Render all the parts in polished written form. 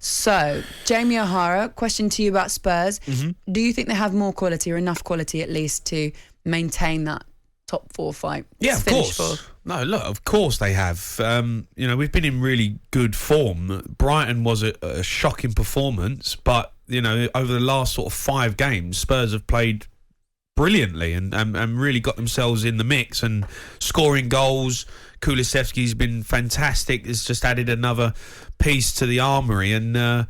So, Jamie O'Hara, question to you about Spurs. Do you think they have more quality or enough quality at least to maintain that top 4 fight? Yeah, of course. No, look, of course they have. We've been in really good form. Brighton was a shocking performance, but, over the last sort of 5 games, Spurs have played brilliantly and really got themselves in the mix and scoring goals. Kulusevski's been fantastic. It's just added another piece to the armoury, and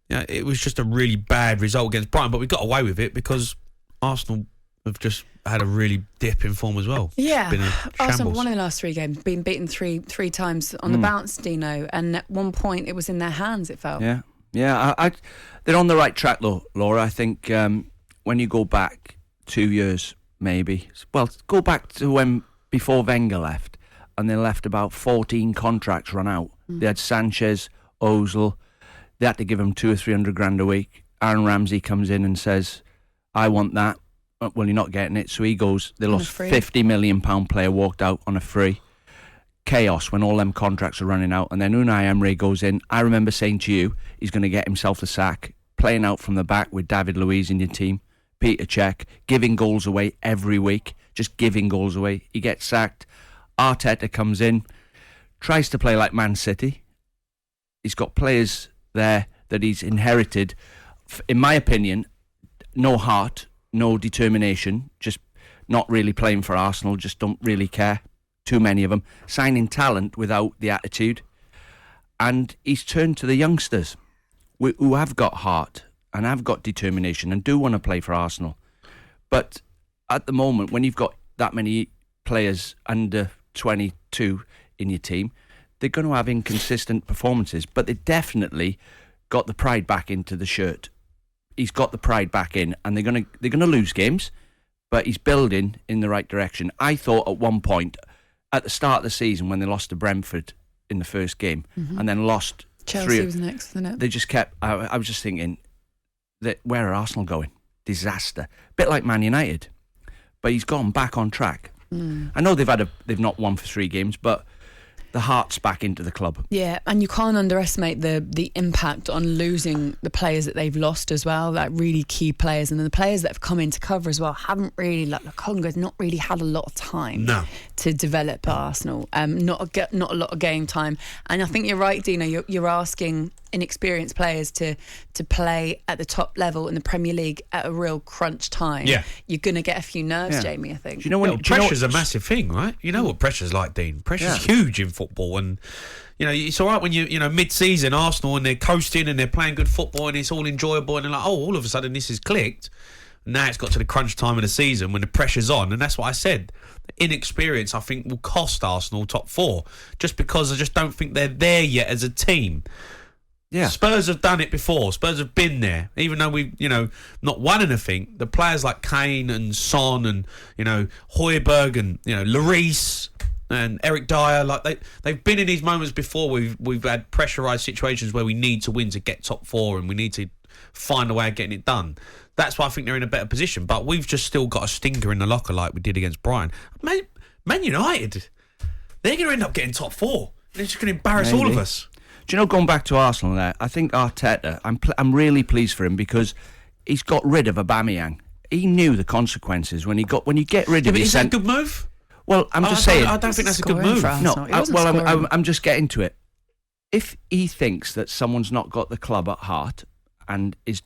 it was just a really bad result against Brighton, but we got away with it because Arsenal have just had a really dip in form as well. Yeah, been a Arsenal shambles. won in the last 3 games, been beaten three times on the bounce, Dino, and at one point it was in their hands, it felt. Yeah. They're on the right track though, Laura. I think when you go back 2 years, maybe, well, go back to when before Wenger left, and they left about 14 contracts run out. They had Sanchez, Ozil. They had to give him 200 or 300 grand a week. Aaron Ramsey comes in and says, I want that. Well, you're not getting it. So he goes, they lost £50 million player, walked out on a free. Chaos when all them contracts are running out. And then Unai Emery goes in. I remember saying to you, he's going to get himself the sack, playing out from the back with David Luiz in your team, Peter Cech, giving goals away every week, just giving goals away. He gets sacked. Arteta comes in, tries to play like Man City. He's got players there that he's inherited. In my opinion, no heart, no determination, just not really playing for Arsenal, just don't really care. Too many of them. Signing talent without the attitude. And he's turned to the youngsters who have got heart and have got determination and do want to play for Arsenal. But at the moment, when you've got that many players under 22 in your team, they're going to have inconsistent performances, but they definitely got the pride back into the shirt. He's got the pride back in, and they're going to lose games, but he's building in the right direction. I thought at one point, at the start of the season, when they lost to Brentford in the first game, and then lost Chelsea was next, wasn't it? They just kept. I was just thinking that where are Arsenal going? Disaster. Bit like Man United, but he's gone back on track. I know they've not won for 3 games, but the heart's back into the club. Yeah, and you can't underestimate the impact on losing the players that they've lost as well, like really key players, and then the players that have come into cover as well haven't really, like Congo's not really had a lot of time to develop at Arsenal, not a lot of game time. And I think you're right, Dino, you're asking inexperienced players to play at the top level in the Premier League at a real crunch time. Yeah. You're going to get a few nerves, Jamie, I think. Do you know pressure's a massive thing, right? You know what pressure's like, Dean. Pressure's huge in football, and it's all right when you mid-season Arsenal and they're coasting and they're playing good football and it's all enjoyable and they're like, all of a sudden this has clicked. Now it's got to the crunch time of the season when the pressure's on, and that's what I said. Inexperience, I think, will cost Arsenal top 4, just because I just don't think they're there yet as a team. Yeah. Spurs have done it before. Spurs have been there. Even though we've, not won anything, the players like Kane and Son and, Højbjerg and, Lloris and Eric Dyer, like they've been in these moments before. We've had pressurised situations where we need to win to get top 4 and we need to find a way of getting it done. That's why I think they're in a better position. But we've just still got a stinker in the locker like we did against Brighton. Man United, they're going to end up getting top 4. They're just going to embarrass all of us. Do you know, going back to Arsenal there, I think Arteta, I'm really pleased for him because he's got rid of Aubameyang. He knew the consequences when you get rid of his... Is that a good move? Well, I'm just saying... I don't think that's a good move. No, I'm just getting to it. If he thinks that someone's not got the club at heart and is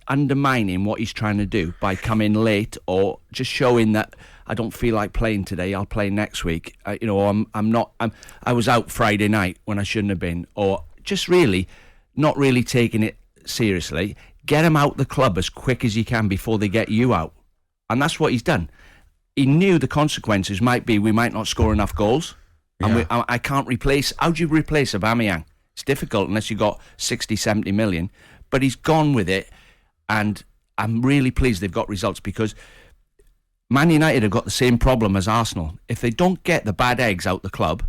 undermining what he's trying to do by coming late or just showing that I don't feel like playing today, I'll play next week. I was out Friday night when I shouldn't have been, or just really not really taking it seriously. Get him out the club as quick as you can before they get you out, and that's what he's done. He knew the consequences might be we might not score enough goals, and I can't replace. How do you replace Aubameyang? It's difficult unless you got 60, 70 million. But he's gone with it, and I'm really pleased they've got results because Man United have got the same problem as Arsenal. If they don't get the bad eggs out the club,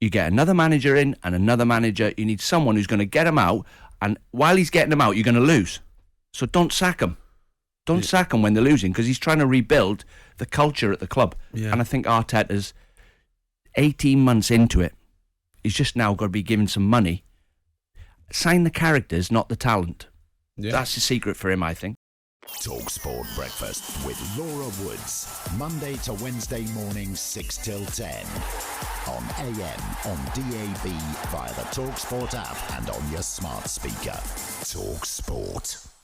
you get another manager in and another manager. You need someone who's going to get them out, and while he's getting them out, you're going to lose. So don't sack him. Don't sack him when they're losing, because he's trying to rebuild the culture at the club. Yeah. And I think Arteta's 18 months into it. He's just now got to be given some money. sign the characters, not the talent. Yeah. That's the secret for him, I think. talkSPORT Breakfast with Laura Woods. Monday to Wednesday mornings 6 till 10. On AM, on DAB, via the talkSPORT app and on your smart speaker. talkSPORT.